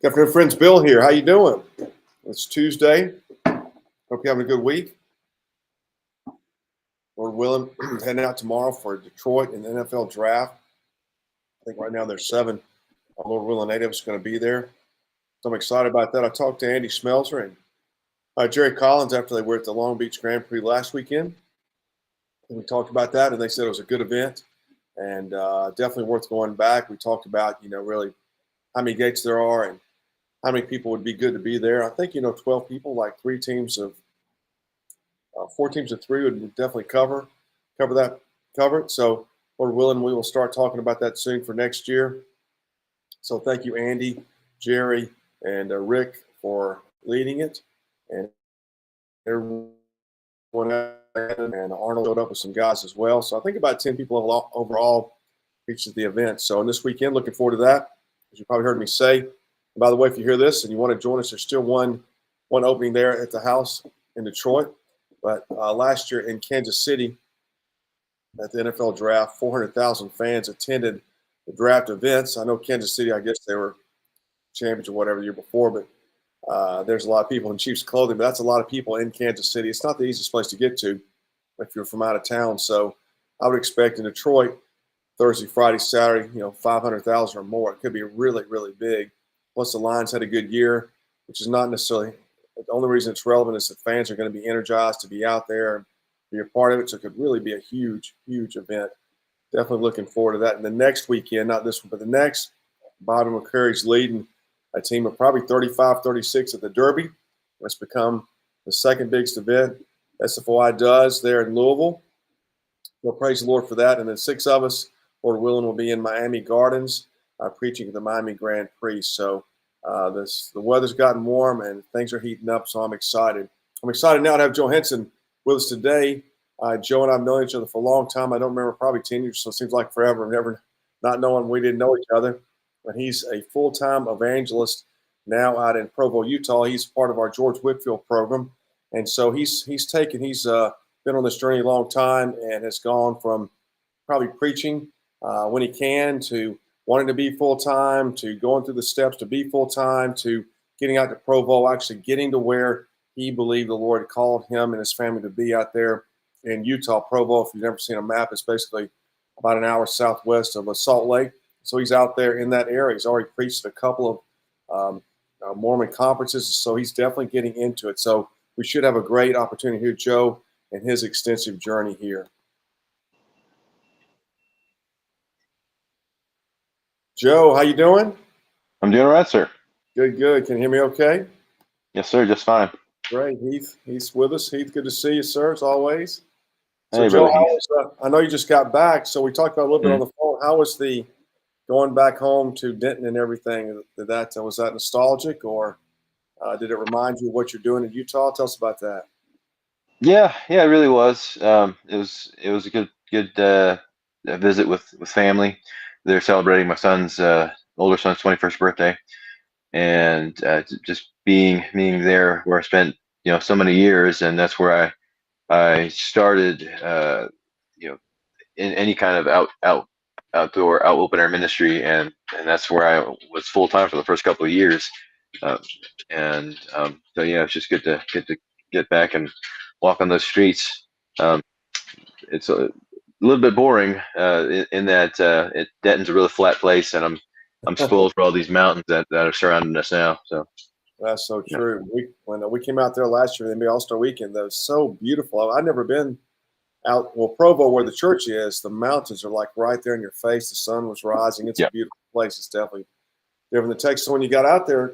Got my friends Bill here. How you doing? It's Tuesday. Hope you're having a good week. Lord willing, heading out tomorrow for Detroit and the NFL draft. I think right now there's seven. Lord willing, 8 of us are going to be there. So I'm excited about that. I talked to Andy Schmelzer and Jerry Collins after they were at the Long Beach Grand Prix last weekend. And we talked about that, and they said it was a good event and definitely worth going back. We talked about, really how many gates there are and how many people would be good to be there. I think, 12 people, like 4 teams of 3 would definitely cover it. So, Lord willing, we will start talking about that soon for next year. So, thank you, Andy, Jerry, and Rick for leading it, and everyone else. And Arnold showed up with some guys as well. So, I think about 10 people overall reached the event. So, in this weekend, looking forward to that. As you probably heard me say. And by the way, if you hear this and you want to join us, there's still one opening there at the house in Detroit. But last year in Kansas City at the NFL draft, 400,000 fans attended the draft events. I know Kansas City, I guess they were champions or whatever the year before, but there's a lot of people in Chiefs clothing. But that's a lot of people in Kansas City. It's not the easiest place to get to if you're from out of town. So I would expect in Detroit, Thursday, Friday, Saturday, 500,000 or more. It could be really, really big. Plus the Lions had a good year, which is not necessarily – the only reason it's relevant is that fans are going to be energized to be out there and be a part of it. So it could really be a huge, huge event. Definitely looking forward to that. And the next weekend, not this one, but the next, Bobby McCurry's leading a team of probably 35, 36 at the Derby. It's become the second biggest event SFOI does there in Louisville. Well, praise the Lord for that. And then 6 of us, Lord willing, will be in Miami Gardens preaching at the Miami Grand Prix. So the weather's gotten warm and things are heating up, so I'm excited. I'm excited now to have Joe Hinson with us today. Joe and I have known each other for a long time. I don't remember, probably 10 years, so it seems like forever. Never not knowing we didn't know each other. But he's a full-time evangelist now out in Provo, Utah. He's part of our George Whitfield program. And so he's been on this journey a long time and has gone from probably preaching when he can to wanting to be full-time, to going through the steps to be full-time, to getting out to Provo, actually getting to where he believed the Lord had called him and his family to be out there in Utah. Provo, if you've never seen a map, it's basically about an hour southwest of Salt Lake. So he's out there in that area. He's already preached at a couple of Mormon conferences, so he's definitely getting into it. So we should have a great opportunity here, Joe, and his extensive journey here. Joe, how you doing? I'm doing all right, sir. Good, good. Can you hear me okay? Yes, sir. Just fine. Great. He's with us. Heath, good to see you, sir, as always. So, Hey, Joe, brother I know you just got back, so we talked about a little bit on the phone. How was the going back home to Denton and everything? Was that nostalgic, or did it remind you of what you're doing in Utah? Tell us about that. Yeah, it really was. It was a good visit with family. They're celebrating my son's older son's 21st birthday, and just being there where I spent so many years, and that's where I started in any kind of outdoor open air ministry, and that's where I was full time for the first couple of years. So yeah, it's just good to get back and walk on those streets. It's a little bit boring in that Denton's a really flat place, and I'm spoiled for all these mountains that are surrounding us now. So that's so true. When we came out there last year, the NBA All-Star Weekend, that was so beautiful. I've never been out. Well, Provo, where the church is, the mountains are like right there in your face. The sun was rising. It's a beautiful place. It's definitely different than Texas. So when you got out there,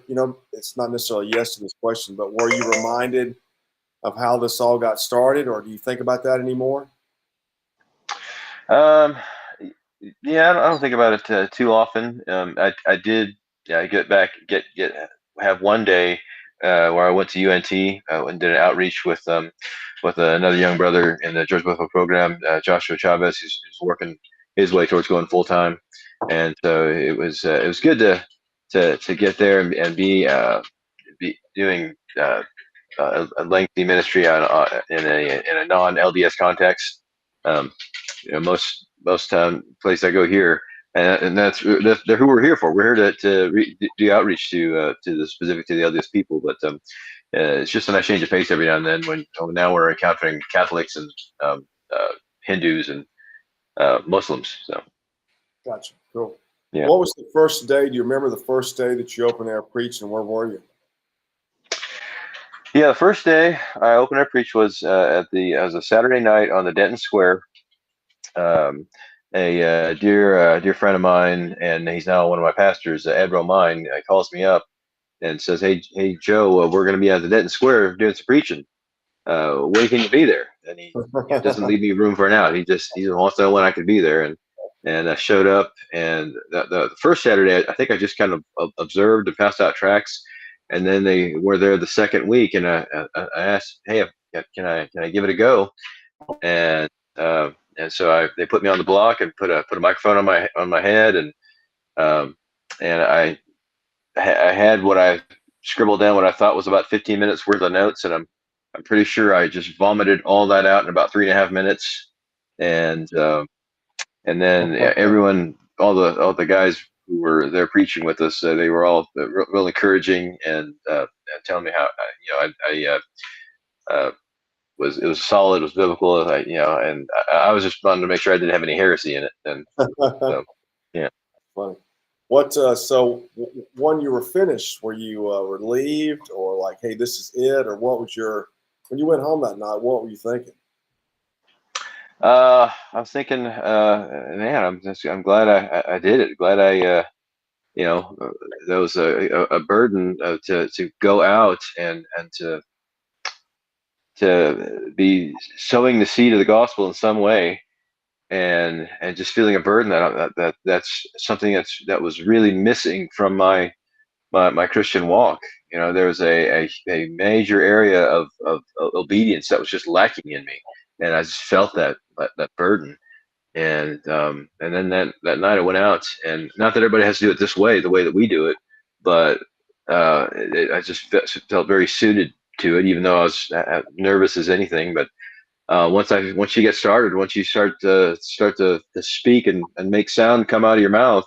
it's not necessarily a yes to this question, but were you reminded of how this all got started, or do you think about that anymore? Yeah, I don't think about it too often. I did have one day where I went to UNT and did an outreach with another young brother in the George Buffalo program, Joshua Chavez, who's working his way towards going full time, and so it was good to get there and be doing a lengthy ministry in a non-LDS context. Most time place I go here, and that's who we're here for. We're here to do outreach to the specific to the LDS people, but it's just a nice change of pace every now and then. When now we're encountering Catholics and Hindus and Muslims. So Gotcha. Cool. yeah, What was the first day? Do you remember the first day that you opened air preached, and where were you? yeah. The first day I opened our preach was as a Saturday night on the Denton Square. Um, a dear friend of mine, and he's now one of my pastors, Ed Romine, calls me up and says, "Hey, Joe, we're going to be at the Denton Square doing some preaching. When can you be there?" And he doesn't leave me room for an out. He wants to know when I could be there, and I showed up. And the first Saturday, I think I just kind of observed and passed out tracts, and then they were there the second week, and I asked, "Hey, can I give it a go?" And so they put me on the block and put a microphone on my head, um, and I had what I scribbled down what I thought was about 15 minutes worth of notes, and I'm pretty sure I just vomited all that out in about 3.5 minutes, and and then everyone, all the guys who were there preaching with us, they were all real encouraging and telling me how uh, it was solid, it was biblical, and I was just wanting to make sure I didn't have any heresy in it, and so yeah. Funny. What? When you were finished, were you relieved, or like, hey, this is it, or what was your when you went home that night? What were you thinking? I was thinking, man, I'm glad I did it. Glad that was a burden to go out and to be sowing the seed of the gospel in some way, and just feeling a burden that's something that was really missing from my Christian walk. There was a major area of obedience that was just lacking in me, and I just felt that burden. And then that night I went out, and not that everybody has to do it this way, the way that we do it, but I just felt very suited to it, even though I was nervous as anything. But once you get started, once you start to speak and make sound come out of your mouth,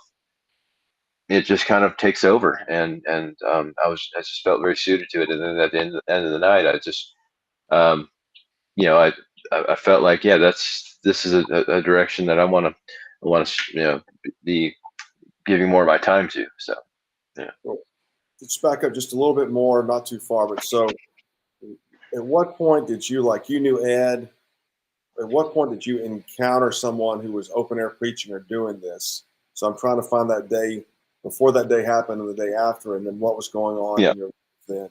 it just kind of takes over, and I just felt very suited to it. And then at the end of the night, I just um, you know, I felt like, yeah, this is a direction that I want to be giving more of my time to. So yeah. Well, let's back up just a little bit more, not too far, but so at what point did you knew Ed? At what point did you encounter someone who was open air preaching or doing this? So I'm trying to find that day before that day happened and the day after, and then what was going on Yeah. in your life then.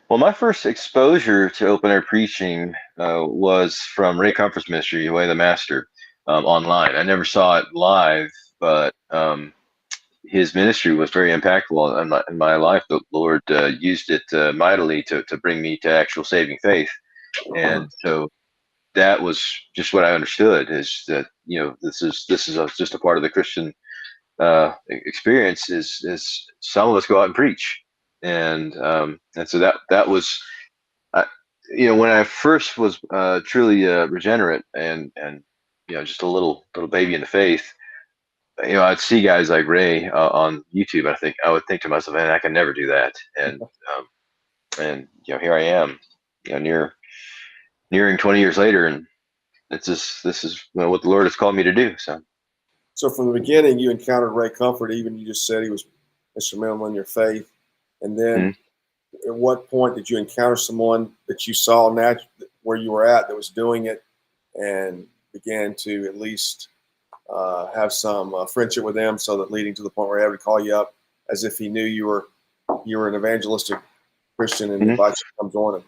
Well, my first exposure to open air preaching was from Ray Comfort's ministry, Way of the Master, online. I never saw it live, but his ministry was very impactful in my life. The Lord used it mightily to bring me to actual saving faith. And so that was just what I understood, is that this is just a part of the Christian experience. Is some of us go out and preach, and so that was uh, when I first was truly regenerate and just a little baby in the faith. I'd see guys like Ray on YouTube. I would think to myself, man, I can never do that. And here I am, nearing 20 years later, and this is what the Lord has called me to do. So from the beginning, you encountered Ray Comfort. Even you just said he was instrumental in your faith. And then, Mhm. at what point did you encounter someone that you saw where you were at that was doing it, and began to at least have some friendship with them, so that leading to the point where he would call you up as if he knew you were an evangelistic Christian and Mhm. invite you to come join him?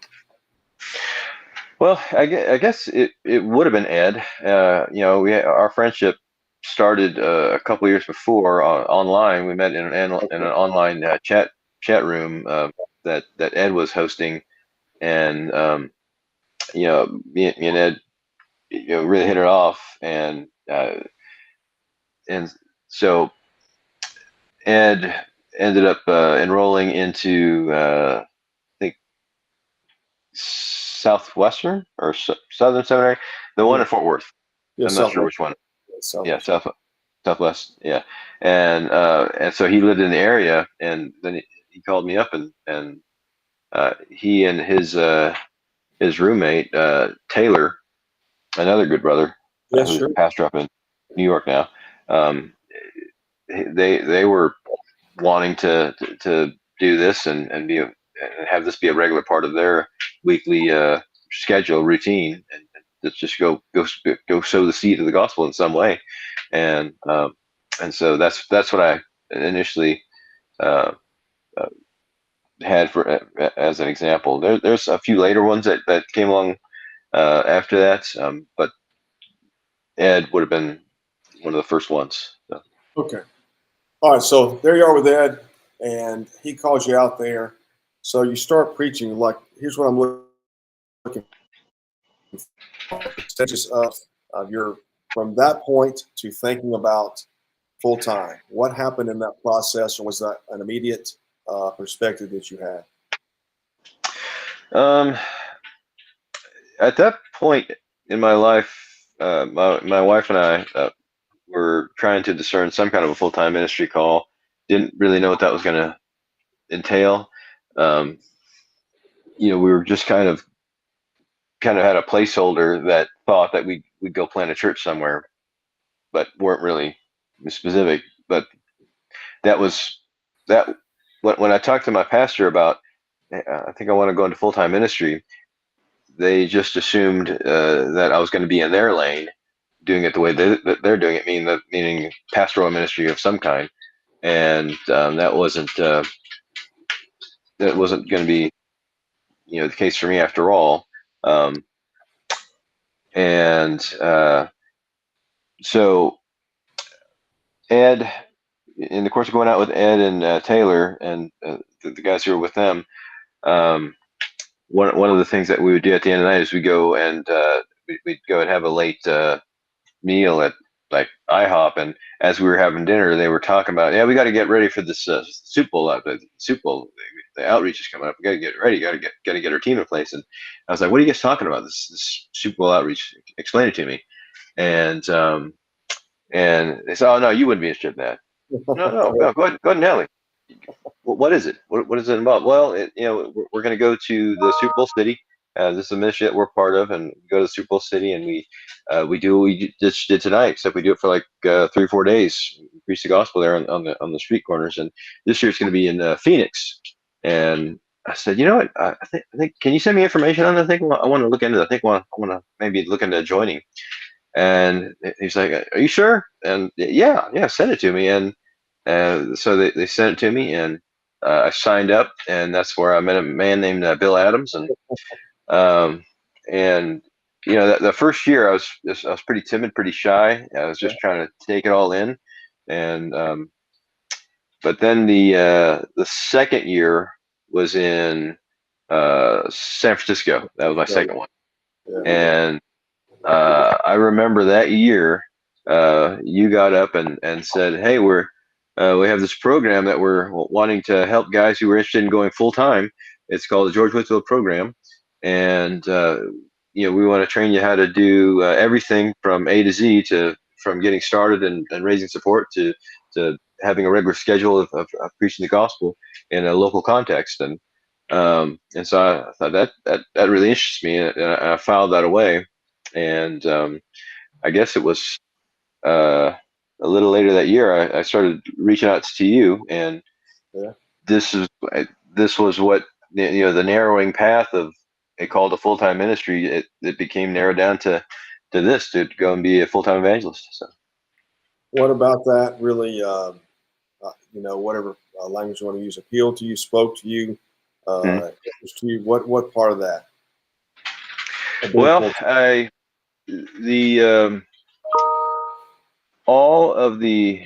Well, I guess it would have been Ed. Our friendship started a couple years before online. We met in an online chat room that Ed was hosting, and me and Ed really hit it off, and so Ed ended up enrolling into I think Southwestern or Southern Seminary, the one Yeah, in Fort Worth. yeah, I'm not sure Southwest. which one. Yeah, Southwest. South. Southwest, yeah. And so he lived in the area, and then he called me up, and he and his roommate Taylor, another good brother, Yes, who's sure. a pastor up in New York now. Um, they were wanting to do this and and have this be a regular part of their weekly schedule routine, and let's just go sow the seed of the gospel in some way, and so that's what I initially uh, uh, had for as an example. There's a few later ones that came along after that, but Ed would have been one of the first ones. So. Okay. All right. So there you are with Ed, and he calls you out there. So you start preaching. Like, here's what I'm looking for. Stages of your from that point to thinking about full time. What happened in that process, or was that an immediate perspective that you had? Um, at that point in my life, my wife and I were trying to discern some kind of a full time ministry call. Didn't really know what that was going to entail. Um, we were just kind of had a placeholder that thought that we'd go plant a church somewhere, but weren't really specific. But that was that. When I talked to my pastor about, I think I want to go into full time ministry, they just assumed that I was going to be in their lane, doing it the way that they're doing it, meaning pastoral ministry of some kind, and that wasn't going to be the case for me after all. Um, and So Ed, in the course of going out with Ed and Taylor and the guys who were with them, um, one of the things that we would do at the end of the night is we'd go and have a late meal at like IHOP, and as we were having dinner, they were talking about, yeah, we got to get ready for this Super Bowl. The Super Bowl, the outreach is coming up. We got to get ready. Got to get our team in place. And I was like, what are you guys talking about? This Super Bowl outreach? Explain it to me. And and they said, oh no, you wouldn't be interested in that. No, go ahead and tell me. What is it? What does it involve? Well, we're going to go to the Super Bowl city. This is a ministry that we're part of, and we go to the Super Bowl city, and we do what we just did tonight, except we do it for like 3 or 4 days. We preach the gospel there on the street corners. And this year it's going to be in Phoenix. And I said, you know what? I think can you send me information on that? I think I want to look into it. I want to maybe look into joining. And he's like, "Are you sure?" And yeah, send it to me. And so they sent it to me, and I signed up, and that's where I met a man named Bill Adams. Um, and the first year I was pretty timid, pretty shy. I was just trying to take it all in, and but then the second year was in San Francisco. That was my second one, Yeah. and I remember that year, you got up and said, "Hey, we have this program that we're wanting to help guys who are interested in going full time. It's called the George Whitfield Program, and we want to train you how to do everything from A to Z, from getting started and raising support to having a regular schedule of preaching the gospel in a local context." And so I thought that really interests me, and I filed that away. And I guess it was a little later that year I started reaching out to you, and Yeah. this is this was what the narrowing path of a call to full time ministry. It became narrowed down to this, to go and be a full time evangelist. So. What about that really, whatever language you want to use, appealed to you, spoke to you, Mhm. interest to you? What part of that? Well, I the all of the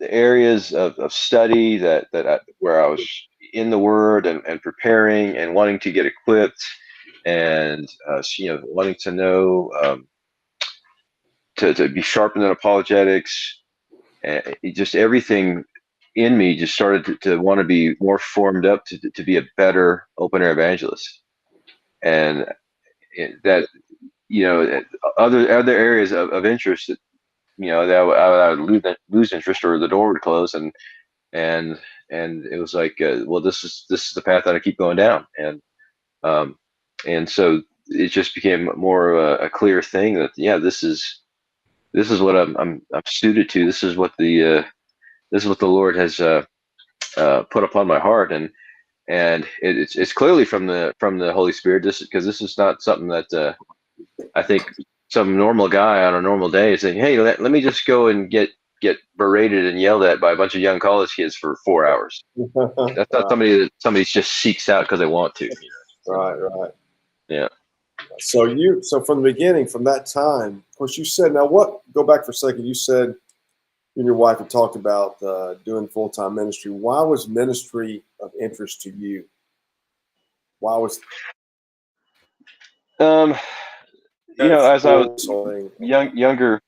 areas of study where I was in the Word and preparing and wanting to get equipped, and wanting to know, to be sharpened in apologetics, and just everything in me just started to want to be more formed up to be a better open air evangelist. And that other areas of interest that I would lose interest, or the door would close, and it was like, well, this is the path that I keep going down, um, and so it just became more of a clear thing that, yeah, this is what I'm suited to. This is what the Lord has put upon my heart, and it's clearly from the Holy Spirit. Because this is not something that I think some normal guy on a normal day is saying, hey, let me just go and get berated and yelled at by a bunch of young college kids for 4 hours. That's not somebody just seeks out because they want to. Right. Yeah. So from the beginning, from that time, of course, you said, now go back for a second. You said you and your wife had talked about doing full-time ministry. Why was ministry of interest to you? Why was Um, as I was something? younger,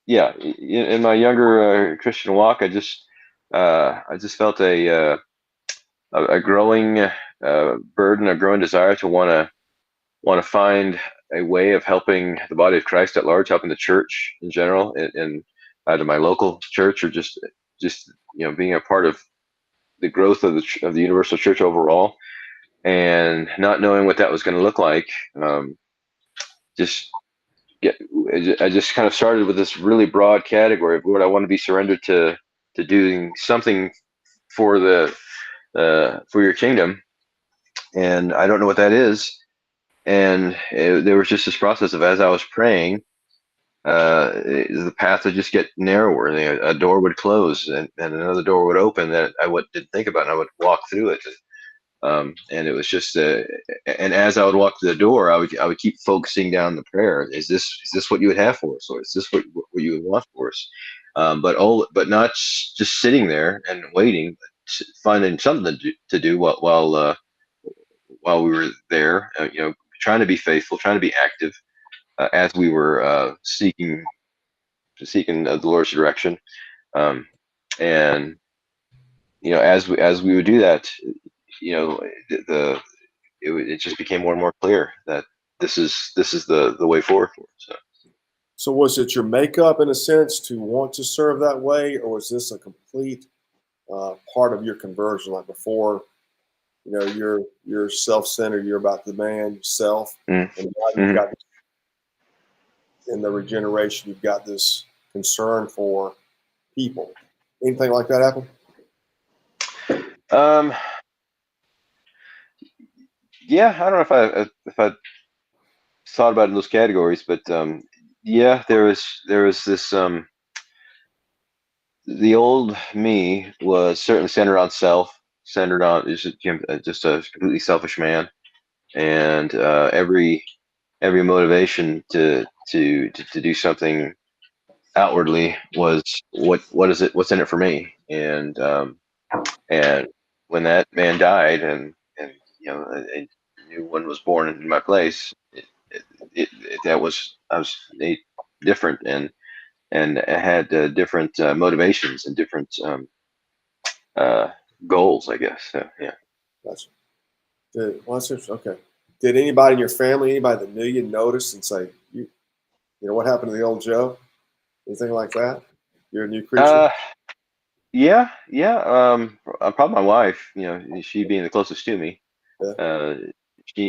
yeah, in my younger Christian walk, I just felt a growing burden, a growing desire to want to find a way of helping the body of Christ at large, helping the church in general, in either my local church or just being a part of the growth of the universal church overall, and not knowing what that was going to look like. Just get I just kind of started with this really broad category of, Lord, I want to be surrendered to doing something for for your kingdom, and I don't know what that is. And there was just this process of, as I was praying, the path would just get narrower. A door would close, and another door would open that didn't think about, and I would walk through it. And it was just, and as I would walk to the door, I would keep focusing down the prayer. Is this what you would have for us, or is this what you would want for us? But not just sitting there and waiting, but finding something to do while we were there. Trying to be faithful, trying to be active, as we were seeking the Lord's direction. And as we would do that, the it just became more and more clear that this is the way forward for us. So was it your makeup, in a sense, to want to serve that way, or was this a complete part of your conversion? Like before, you're self-centered, you're about the man yourself, Mm-hmm. and now you've got, in the regeneration, you've got this concern for people. Anything like that happen? Yeah, I don't know if I thought about it in those categories, but yeah, there was this. The old me was certainly centered on self, centered on just a completely selfish man, and every motivation to do something outwardly was, what's in it for me. And when that man died, and a new one was born in my place, that was, I was made different, and I had different motivations and different uh, goals, I guess. So yeah. Gotcha. That's interesting. Okay. Did anybody in your family, anybody that knew you, notice and say, what happened to the old Joe? Anything like that? You're a new creature? Yeah. Probably my wife. She being the closest to me. Yeah.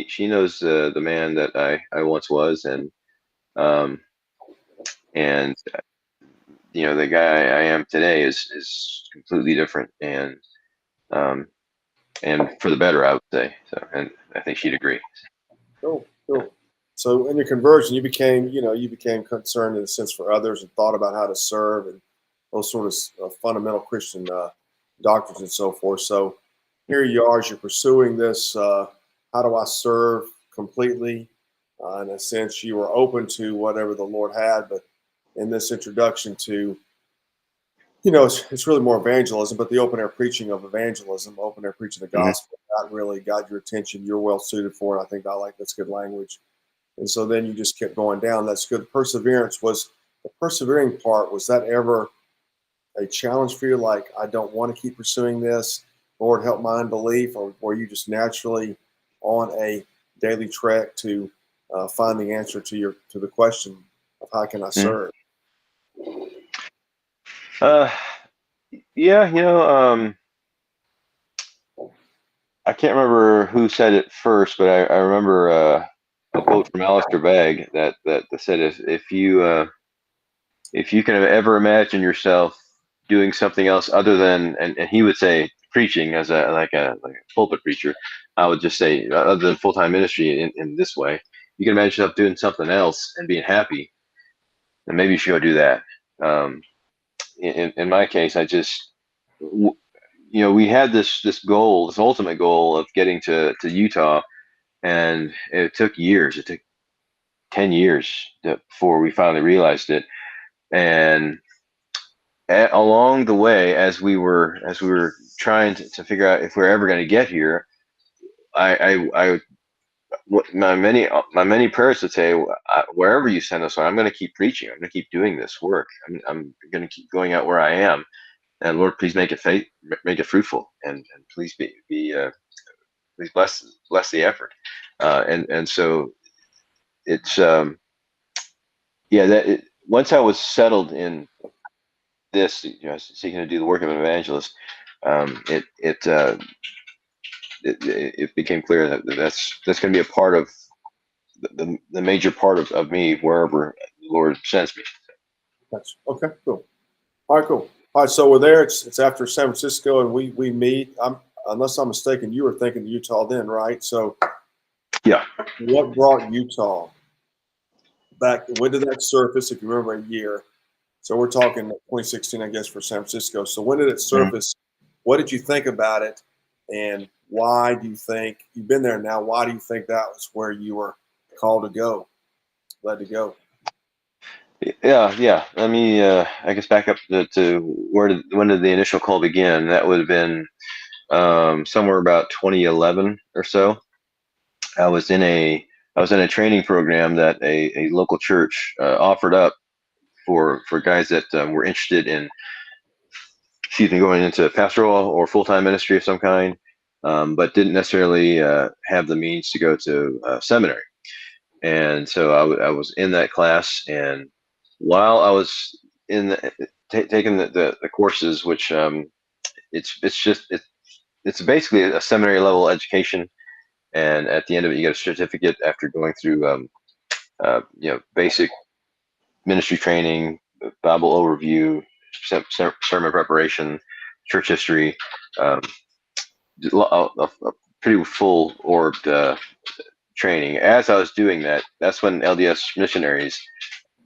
She knows the man that I once was, um, and the guy I am today is completely different, um, and for the better, I would say. So, and I think she'd agree. Cool. So in your conversion, you became concerned, in a sense, for others, and thought about how to serve, and those sort of fundamental Christian doctrines and so forth. So here you are, as you're pursuing this. How do I serve completely? In a sense, you were open to whatever the Lord had, but in this introduction to, it's really more evangelism, but the open air preaching of evangelism, open air preaching the Hmm. gospel, that really got your attention. You're well suited for it. I think that's good language. And so then you just kept going down. That's good. Perseverance was the persevering part. Was that ever a challenge for you? Like, I don't want to keep pursuing this. Lord, help my unbelief. Or were you just naturally on a daily trek to find the answer to the question of how can I serve? Uh, yeah, I can't remember who said it first, but I remember a quote from Alistair Begg that said if you can ever imagine yourself doing something else other than and he would say preaching as like a pulpit preacher, I would just say other than full time ministry in this way, you can imagine yourself doing something else and being happy, then maybe you should go do that. Um, in my case, I just we had this goal, this ultimate goal of getting to Utah, and it took years. It took 10 years before we finally realized it. And along the way, as we were trying to figure out if we're ever going to get here, I my many prayers would say, wherever you send us, I'm going to keep preaching. I'm going to keep doing this work. I'm going to keep going out where I am. And Lord, please make it fruitful, and please please bless the effort. And so it's yeah, once I was settled in this, seeking to do the work of an evangelist, um, it it, uh, it became clear that that's going to be a part of the major part of me wherever the Lord sends me. That's okay. Cool. All right. Cool. All right. So we're there. It's after San Francisco, and we meet. Unless I'm mistaken, you were thinking Utah then, right? So Yeah. what brought Utah back? When did that surface? If you remember, a year. So we're talking 2016, I guess, for San Francisco. So when did it Mhm. surface? What did you think about it? And why do you think you've been there now? Why do you think that was where you were called to go, led to go? Yeah. Let me, I guess, back up to when did the initial call begin? That would have been somewhere about 2011 or so. I was in a I was in a training program that a local church offered up for guys that were interested in, excuse me, going into pastoral or full time ministry of some kind, but didn't necessarily have the means to go to seminary. And so I was in that class, and while I was in taking the courses, which it's basically a seminary level education, and at the end of it, you get a certificate after going through basic ministry training, Bible overview, sermon preparation, church history, um, a pretty full orbed training. As I was doing that, that's when LDS missionaries,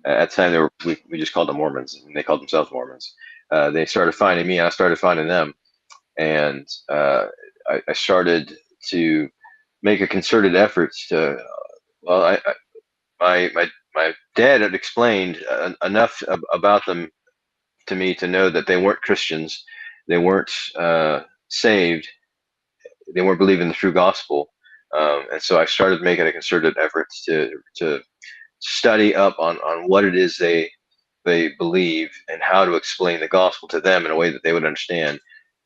at the time we just called them Mormons, and they called themselves Mormons. They started finding me, and I started finding them, and I started to make a concerted effort to. Well, my dad had explained enough about them to me to know that they weren't Christians, they weren't saved, they weren't believing the true gospel, and so I started making a concerted effort to study up on what it is they believe and how to explain the gospel to them in a way that they would understand.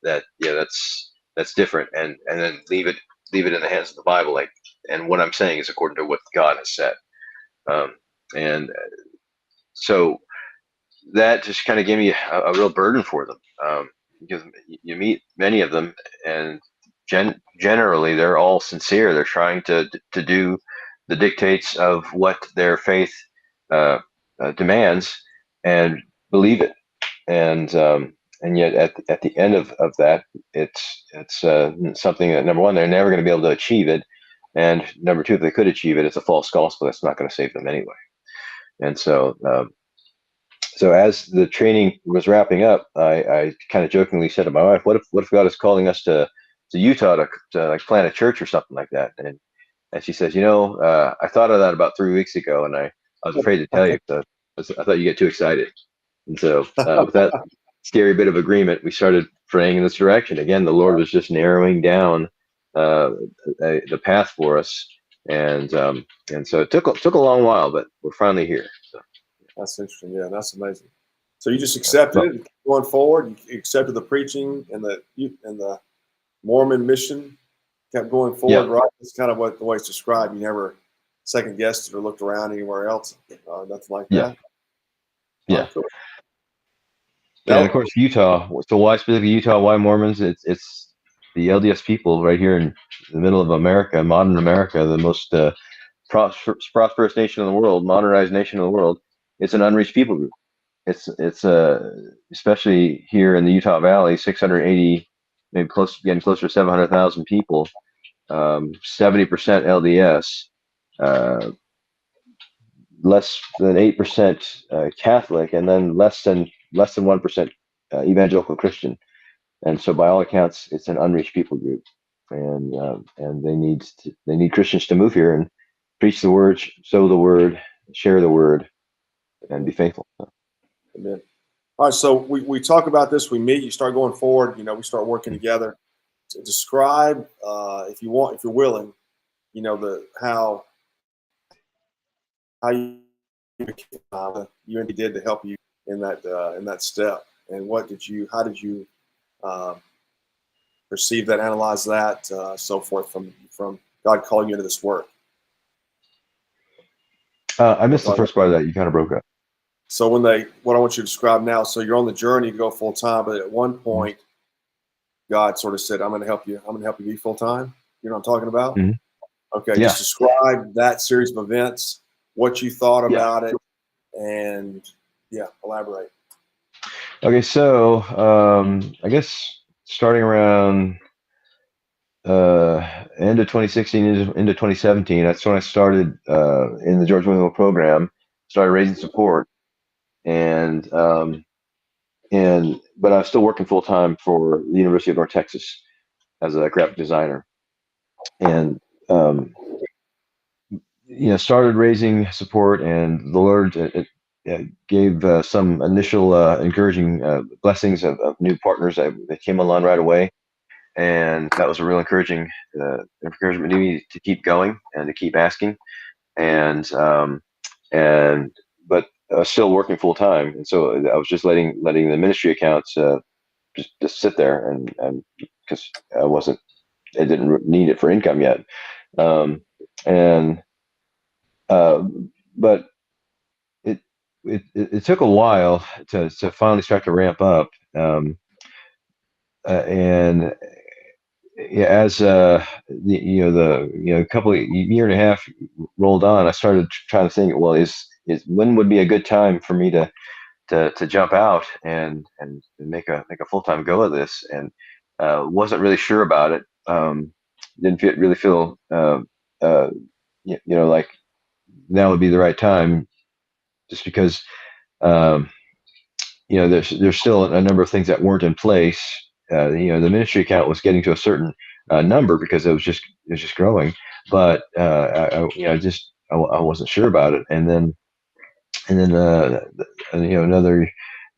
That that's different, and then leave it in the hands of the Bible, like, and what I'm saying is according to what God has said. And so that just kind of gave me a real burden for them, because you meet many of them, and generally they're all sincere. They're trying to do the dictates of what their faith uh, demands and believe it. And yet at the end of that, it's something that, number one, they're never going to be able to achieve it, and number two, if they could achieve it, it's a false gospel that's not going to save them anyway. And so as the training was wrapping up, I kind of jokingly said to my wife, "What if God is calling us to Utah to like plant a church or something like that?" And she says, I thought of that about 3 weeks ago, and I was afraid to tell you because I thought you get too excited. And so with that scary bit of agreement, we started praying in this direction. Again, the Lord was just narrowing down uh, the path for us, and so it took a long while, but we're finally here. So, That's interesting. Yeah, that's amazing. So you just accepted well, it going forward. You accepted the preaching and the Mormon mission, kept going yeah, forward. Right. That's kind of what the way it's described. You never second guessed it or looked around anywhere else. Nothing like yeah, that. All yeah. right. Cool. Yeah, and of Now, course Utah. So why specifically Utah? Why Mormons? It's the LDS people right here in the middle of America, modern America, the most prosperous nation in the world, modernized nation in the world. It's an unreached people group. It's especially here in the Utah Valley, 680, maybe getting closer to 700,000 people. 70% LDS, uh, less than 8% Catholic, and then less than 1% evangelical Christian. And so, by all accounts, it's an unreached people group, and they need Christians to move here and preach the word, sow the word, share the word, and be faithful. amen. All right, so we talk about this. We meet. You start going forward. We start working together. To describe, if you want, if you're willing, the how you did to help you in that step, and how did you um, perceive that, analyze that, so forth from God calling you into this work. I missed the first part of that. You kind of broke up. So what I want you to describe now, so you're on the journey to go full time, but at one point, God sort of said, I'm going to help you. I'm going to help you be full time. You know what I'm talking about? Mm-hmm. Okay. Yeah. Just describe that series of events, what you thought about it, and elaborate. Okay. So I guess starting around end of 2016 into 2017, that's when I started in the George Williams program, started raising support, and but I was still working full time for the University of North Texas as a graphic designer, and started raising support, and the Lord gave some initial encouraging blessings of new partners that came along right away, and that was a real encouragement to me to keep going and to keep asking, and but I was still working full time, and so I was just letting the ministry accounts just sit there, and because I didn't need it for income yet, and but it took a while to finally start to ramp up, and as couple of year and a half rolled on, I started trying to think, well, is when would be a good time for me to jump out and make a full-time go of this, and wasn't really sure about it. Didn't really feel uh, like now would be the right time, just because um, there's still a number of things that weren't in place. The ministry account was getting to a certain number because it was just growing, but I wasn't sure about it, and then another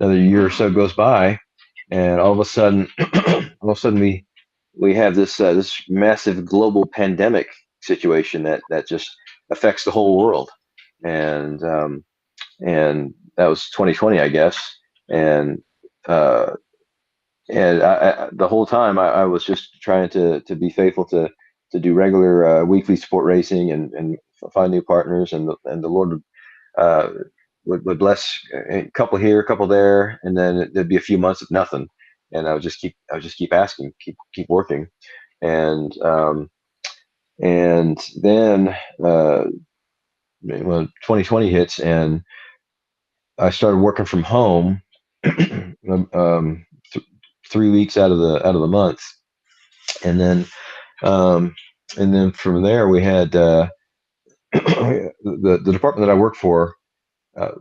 year or so goes by, and all of a sudden we have this massive global pandemic situation that just affects the whole world, and that was 2020, I guess, and uh, the whole time I was just trying to be faithful to do regular weekly support racing and find new partners, and the Lord uh, would bless a couple here, a couple there, and then there'd be a few months of nothing, and I would just keep asking, keep working, and then when 2020 hits, and I started working from home, um, 3 weeks out of the month, and then from there we had the department that I worked for. Uh,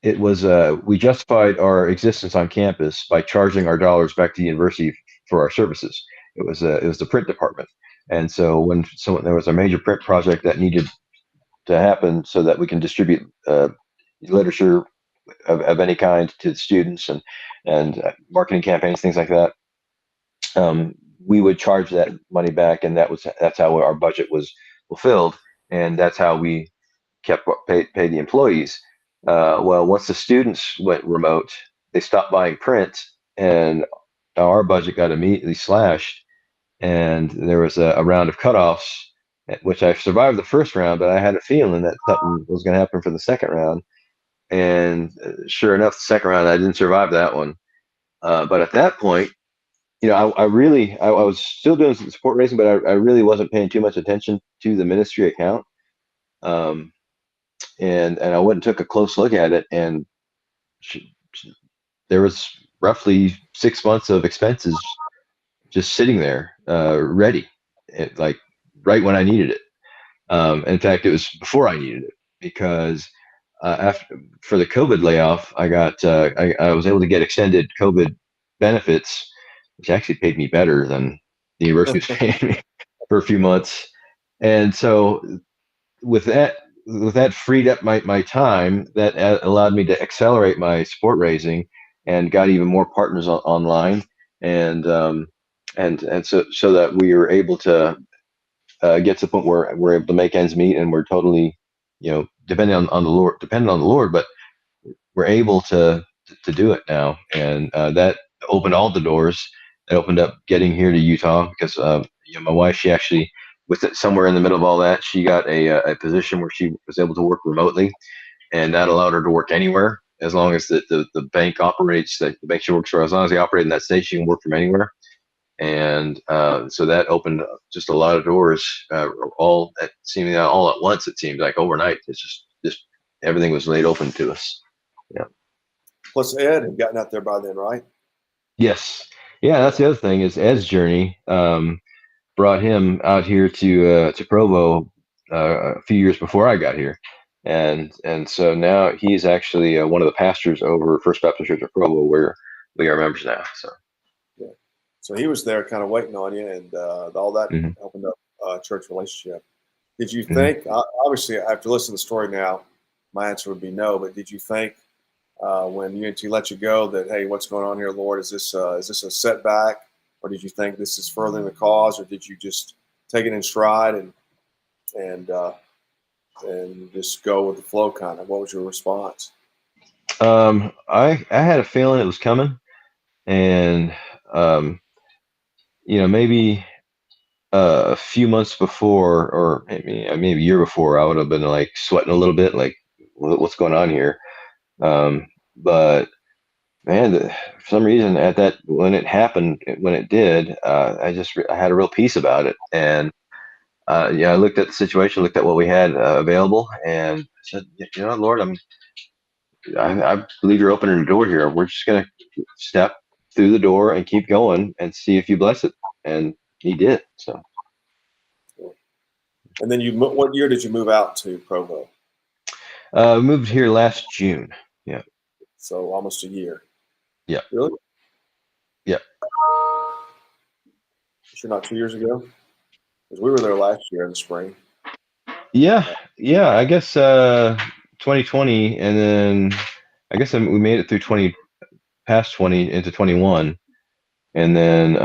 it was we justified our existence on campus by charging our dollars back to the university for our services. It was the print department, and so when there was a major print project that needed to happen so that we can distribute literature of any kind to the students, and marketing campaigns, things like that, we would charge that money back, and that's how our budget was fulfilled, and that's how we kept pay the employees. Well, once the students went remote, they stopped buying print, and our budget got immediately slashed. And there was a round of cutoffs, which I survived the first round, but I had a feeling that something was going to happen for the second round. And sure enough, the second round I didn't survive that one. But at that point, I was still doing some support racing, but I really wasn't paying too much attention to the ministry account. Um, and I went and took a close look at it, and there was roughly 6 months of expenses just sitting there, ready, like right when I needed it. In fact, it was before I needed it because after for the COVID layoff, I was able to get extended COVID benefits, which actually paid me better than the university was paying me for a few months. And so with that with that freed up my time that allowed me to accelerate my sport raising and got even more partners online and so that we were able to get to the point where we're able to make ends meet, and we're totally, dependent on the Lord, but we're able to do it now, and that opened all the doors. That opened up getting here to Utah because my wife, she actually, with it, somewhere in the middle of all that, she got a position where she was able to work remotely, and that allowed her to work anywhere as long as the bank operates. The bank she works for, as long as they operate in that state, she can work from anywhere. And so that opened just a lot of doors, seemingly all at once. It seemed like overnight. It's just everything was laid open to us. Yeah. Plus, Ed had gotten out there by then, right? Yes. Yeah. That's the other thing is Ed's journey brought him out here to Provo a few years before I got here, and so now he's actually one of the pastors over First Baptist Church of Provo, where we are members now. So. Yeah. So he was there, kind of waiting on you, and all that Mm-hmm. opened up a church relationship. Did you Mm-hmm. think? Obviously, after listening to the story now, my answer would be no. But did you think when UNT let you go that, hey, what's going on here, Lord? Is this a setback, or did you think this is furthering the cause, or did you just take it in stride and uh, and just go with the flow, kind of? What was your response? I had a feeling it was coming, and um, maybe a few months before, or maybe a year before, I would have been like sweating a little bit, like what's going on here. But man, for some reason, at that when it happened, when it did, I had a real peace about it, and I looked at the situation, looked at what we had available, and I said, Lord, I believe you're opening a door here. We're just gonna step through the door and keep going and see if you bless it. And he did. So. And then what year did you move out to Provo? Moved here last June. Yeah. So almost a year. Yeah. Really? Yeah. Sure, not 2 years ago? Because we were there last year in the spring. Yeah. Yeah. I guess 2020, and then I guess we made it through 20, past 20 into 21, and then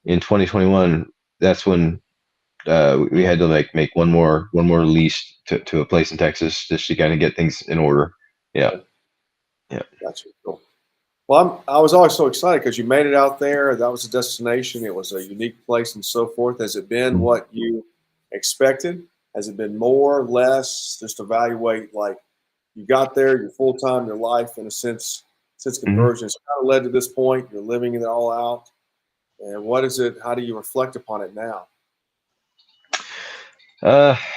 in 2021, that's when we had to like make one more lease to a place in Texas just to kind of get things in order. Yeah. Yeah. Gotcha. Cool. Well, I was always so excited because you made it out there. That was a destination. It was a unique place and so forth. Has it been what you expected? Has it been more, less? Just evaluate, like, you got there, your full time, your life, in a sense, since Mhm. conversion has kind of led to this point. You're living it all out. And what is it? How do you reflect upon it now?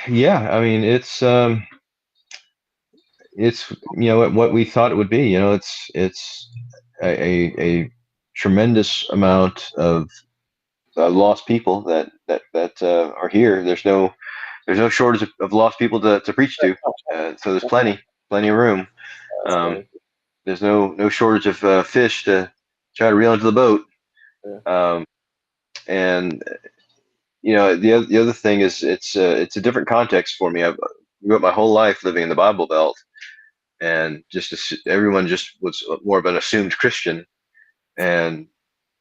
Yeah, I mean, it's what we thought it would be. It's a tremendous amount of lost people that are here. There's no shortage of lost people to preach to. So there's plenty of room. That's Um, funny. there's no shortage of fish to try to reel into the boat. Yeah. Um, and the other thing is it's a different context for me. I've grew up my whole life living in the Bible Belt, and everyone just was more of an assumed Christian, and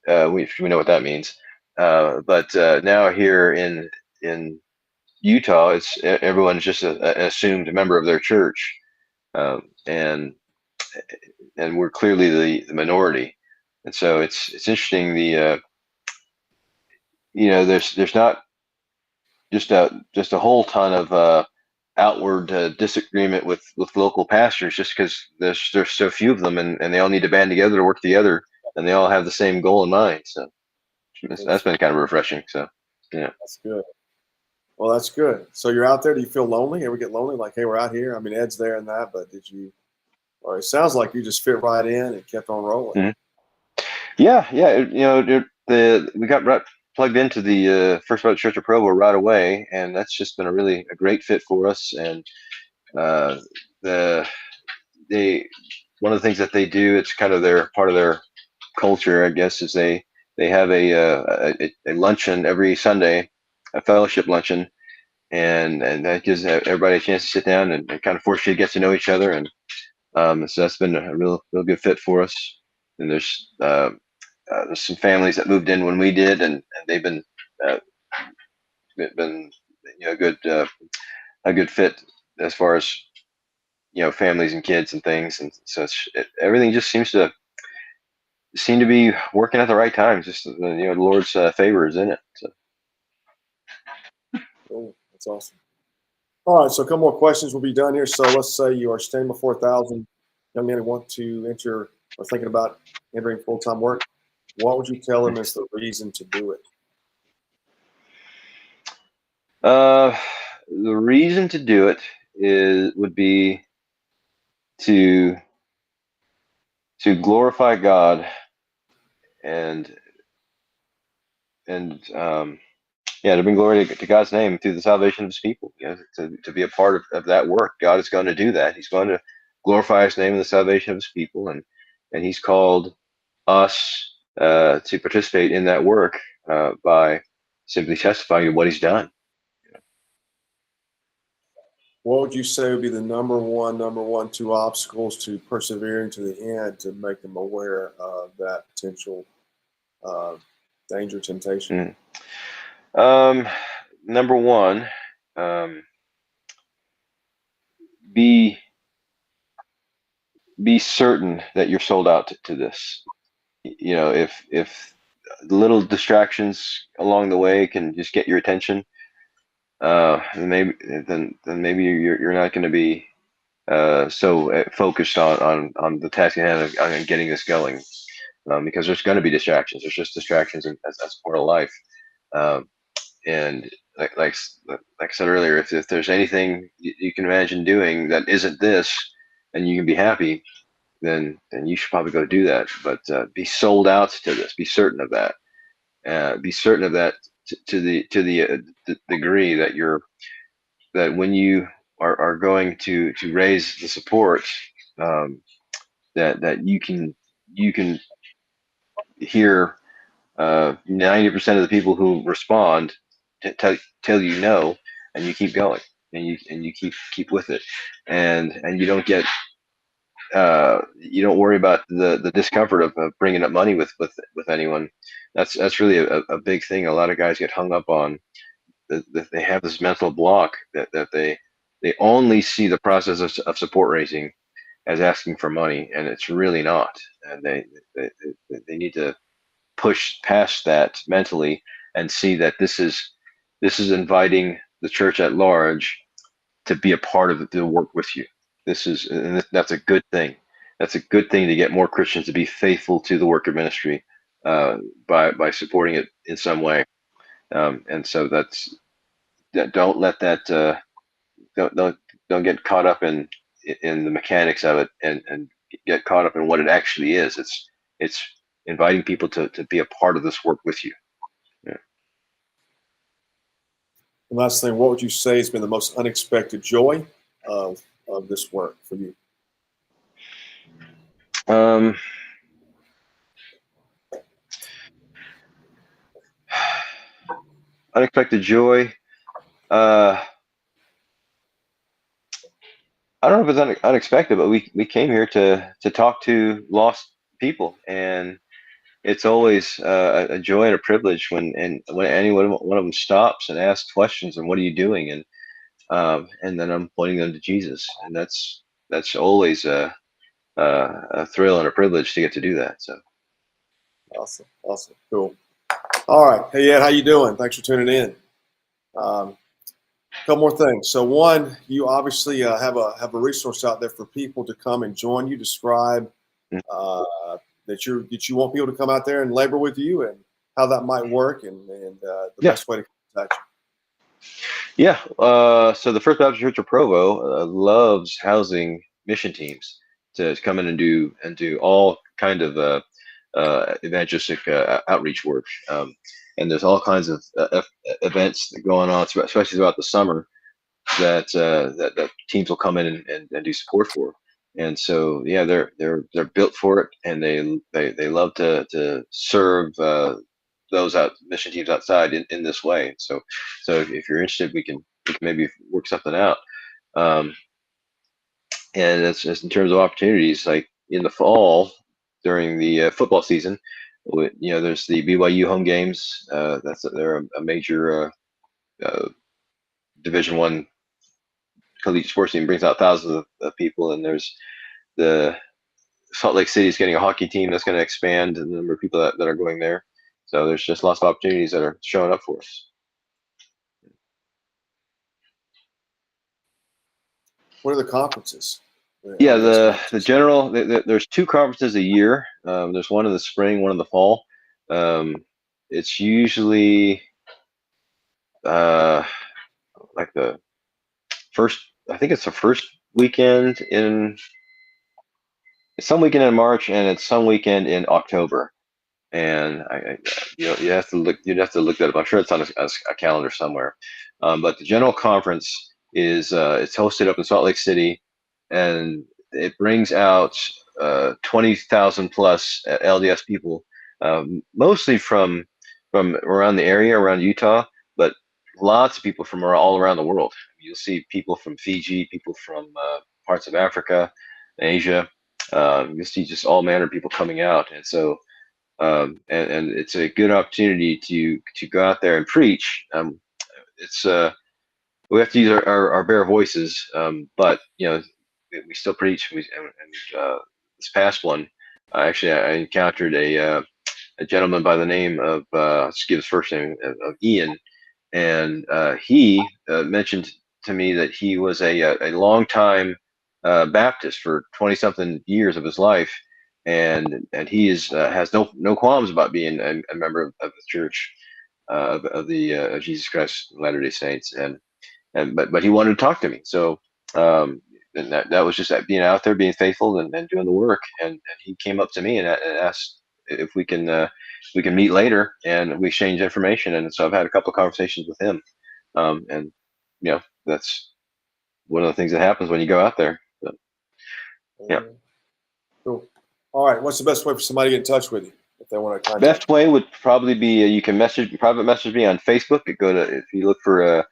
we know what that means. But now here in Utah, everyone's just an assumed member of their church, and we're clearly the minority, and so it's interesting. There's not just a whole ton of outward disagreement with local pastors just because there's so few of them, and they all need to band together to work together, and they all have the same goal in mind. So that's been kind of refreshing. So yeah. That's good. Well, that's good. So you're out there. Do you feel lonely? Ever get lonely? Like, hey, we're out here. I mean, Ed's there and that, but did you? Or it sounds like you just fit right in and kept on rolling. Mhm. Yeah, yeah. We got right plugged into the First Baptist Church of Provo right away, and that's just been a great fit for us. And uh, the they one of the things that they do, it's kind of their part of their culture, I guess, is they have a luncheon every Sunday, a fellowship luncheon, and that gives everybody a chance to sit down and kind of force you to get to know each other. And so that's been a real good fit for us. And there's some families that moved in when we did, and they've uh, been a good fit as far as families and kids and things, and so everything just seem to be working at the right time. Just the Lord's favor is in it. So. Cool. That's awesome. All right. So a couple more questions will be done here. So let's say you are standing before 1,000 young men who want to enter or thinking about entering full-time work. What would you tell them is the reason to do it? The reason to do it would be to glorify God and to bring glory to God's name through the salvation of His people. To be a part of that work. God is going to do that. He's going to glorify His name in the salvation of His people, and He's called us to participate in that work by simply testifying to what He's done. What would you say would be the number one, two obstacles to persevering to the end to make them aware of that potential danger, temptation? Number one, be certain that you're sold out to this. If little distractions along the way can just get your attention, then maybe you're not going to be so focused on the task at hand on getting this going, because there's going to be distractions. There's just distractions as part of life, and like I said earlier, if there's anything you can imagine doing that isn't this, and you can be happy, then you should probably go do that. But be sold out to this. Be certain of that. Be certain of that to the degree that when you are going to raise the support, that you can hear 90% of the people who respond tell you no, and you keep going, and you keep with it, and you don't worry about the discomfort of bringing up money with anyone. That's really a big thing. A lot of guys get hung up on that they have this mental block that they only see the process of support raising as asking for money, and it's really not. And they need to push past that mentally and see that this is inviting the church at large to be a part of the work with you. That's a good thing. That's a good thing to get more Christians to be faithful to the work of ministry by supporting it in some way. And so don't let that don't get caught up in the mechanics of it, and get caught up in what it actually is. It's inviting people to be a part of this work with you. Yeah. And last thing, what would you say has been the most unexpected joy of this work for you? Unexpected joy. I don't know if it's unexpected, but we came here to talk to lost people, and it's always a joy and a privilege when any one of them stops and asks questions, and what are you doing, and then I'm pointing them to Jesus, and that's always a thrill and a privilege to get to do that. So Awesome, cool. All right, hey Ed, how you doing? Thanks for tuning in. couple more things. So one, you obviously have a resource out there for people to come and join you. Describe uh, that you want people to come out there and labor with you, and how that might work, and the Yeah. best way to contact Yeah. So the First Baptist Church of Provo loves housing mission teams to come in and do all kind of evangelistic outreach work. And there's all kinds of events going on, especially throughout the summer, that teams will come in and do support for. And so yeah, they're built for it, and they love to serve those mission teams outside in this way. So if you're interested, we can maybe work something out. Um, and it's just in terms of opportunities, like in the fall during the football season, there's the BYU home games. They're a major Division One collegiate sports team, brings out thousands of people, and there's the Salt Lake City is getting a hockey team that's going to expand the number of people that are going there. So there's just lots of opportunities that are showing up for us. What are the conferences? Yeah, the general, there's two conferences a year. There's one in the spring, one in the fall. It's usually like the first, I think it's the first weekend it's some weekend in March, and it's some weekend in October. And you have to look, you'd have to look that up. I'm sure it's on a calendar somewhere. But the general conference is it's hosted up in Salt Lake City, and it brings out 20,000 plus LDS people, mostly from around the area, around Utah, but lots of people from all around the world. You'll see people from Fiji, people from parts of Africa, Asia. You'll see just all manner of people coming out, and so and it's a good opportunity to go out there and preach. It's We have to use our bare voices, but we still preach. This past one, I encountered a gentleman by the name of let's give his first name of Ian, and he mentioned to me that he was a long time Baptist for 20 something years of his life, and he has no qualms about being a member of the church of the of Jesus Christ Latter Day Saints, but he wanted to talk to me, so and that was just being out there, being faithful, and doing the work, and he came up to me and asked if we can meet later, and we exchanged information, and so I've had a couple of conversations with him, and that's one of the things that happens when you go out there. So, yeah. Cool. All right. What's the best way for somebody to get in touch with you if they want to contact Best way would probably be you can private message me on Facebook. If you look for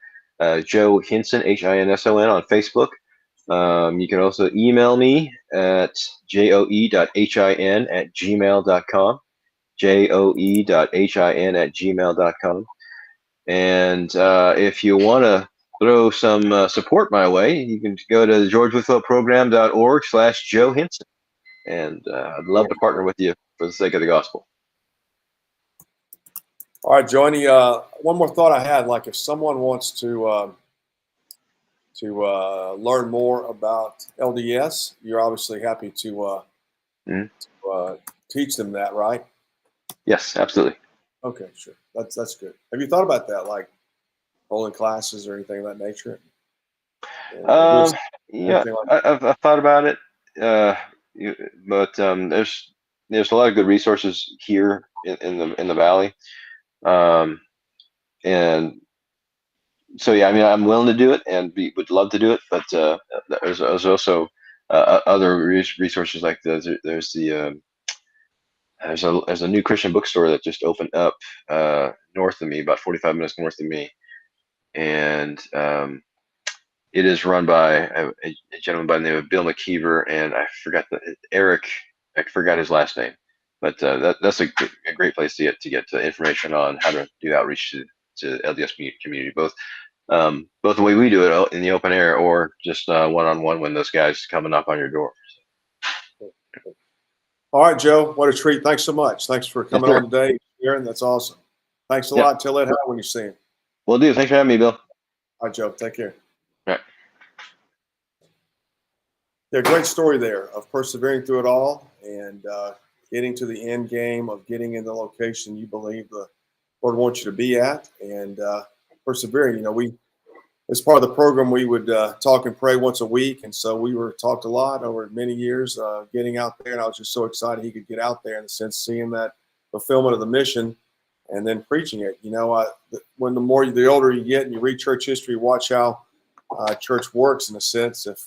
Joe Hinson, Hinson on Facebook. You can also email me at joe.hin@gmail.com, joe.hin@gmail.com. And if you want to throw some support my way, you can go to georgewhitfieldprogram.org/Joe Hinson. And I'd love to partner with you for the sake of the gospel. All right, Johnny. One more thought I had: like, if someone wants to learn more about LDS, you're obviously happy to teach them that, right? Yes, absolutely. Okay, sure. That's good. Have you thought about that, like holding classes or anything of that nature? Yeah, I've thought about it, but there's a lot of good resources here in the valley, and so yeah, I mean, I'm willing to do it and would love to do it, but there's also other resources like there's a new Christian bookstore that just opened up north of me, about 45 minutes north of me, and it is run by a gentleman by the name of Bill McKeever, and I forgot Eric. I forgot his last name, but that's a great place to get information on how to do outreach to LDS community, both the way we do it in the open air, or just one-on-one when those guys come and knock on your door. All right, Joe. What a treat. Thanks so much. Thanks for coming on today, Aaron. That's awesome. Thanks a lot. Tell Ed hi when you see him. Will do. Thanks for having me, Bill. All right, Joe. Take care. Right. Yeah, great story there of persevering through it all and getting to the end game of getting in the location you believe the Lord wants you to be at, and persevering. You know, we as part of the program we would talk and pray once a week, and so we were talked a lot over many years getting out there, and I was just so excited he could get out there in the sense seeing that fulfillment of the mission and then preaching it. You know, when the older you get and you read church history, watch how church works in a sense. If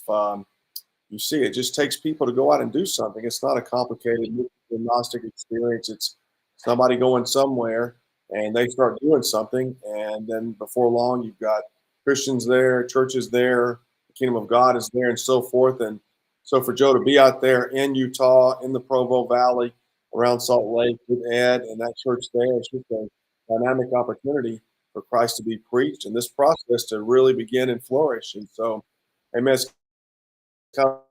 you see, it just takes people to go out and do something. It's not a complicated gnostic experience. It's somebody going somewhere and they start doing something, and then before long, you've got Christians there, churches there, the kingdom of God is there, and so forth. And so, for Joe to be out there in Utah, in the Provo Valley, around Salt Lake with Ed and that church there, it's just a dynamic opportunity for Christ to be preached and this process to really begin and flourish. And so, amen. It's kind of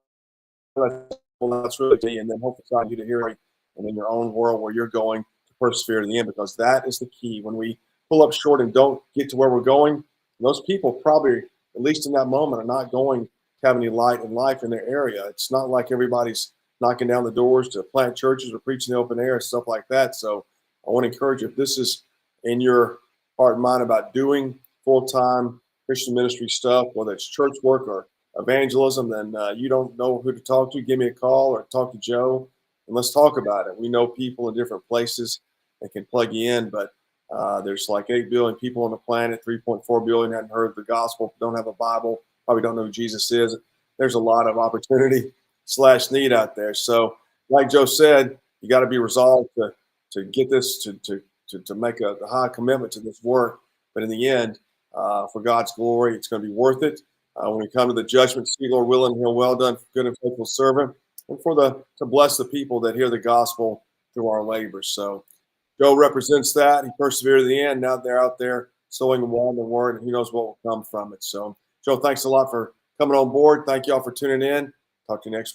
well, that's really key, and then hopefully God you to hear it and in your own world where you're going to persevere to the end, because that is the key. When we pull up short and don't get to where we're going, those people probably, at least in that moment, are not going to have any light and life in their area. It's not like everybody's knocking down the doors to plant churches or preach in the open air and stuff like that. So I want to encourage you, if this is in your heart and mind about doing full-time Christian ministry stuff, whether it's church work or evangelism, then you don't know who to talk to, give me a call or talk to Joe, and let's talk about it. We know people in different places that can plug you in, but there's like 8 billion people on the planet, 3.4 billion hadn't heard of the gospel, don't have a Bible, probably don't know who Jesus is. There's a lot of opportunity / need out there. So like Joe said, you got to be resolved to get this, to make a high commitment to this work. But in the end, for God's glory, it's going to be worth it. When we come to the judgment seat, Lord willing, he'll well done, good and faithful servant, and to bless the people that hear the gospel through our labors. So Joe represents that. He persevered to the end. Now they're out there sowing and watering the word, and who knows what will come from it. So, Joe, thanks a lot for coming on board. Thank you all for tuning in. Talk to you next week.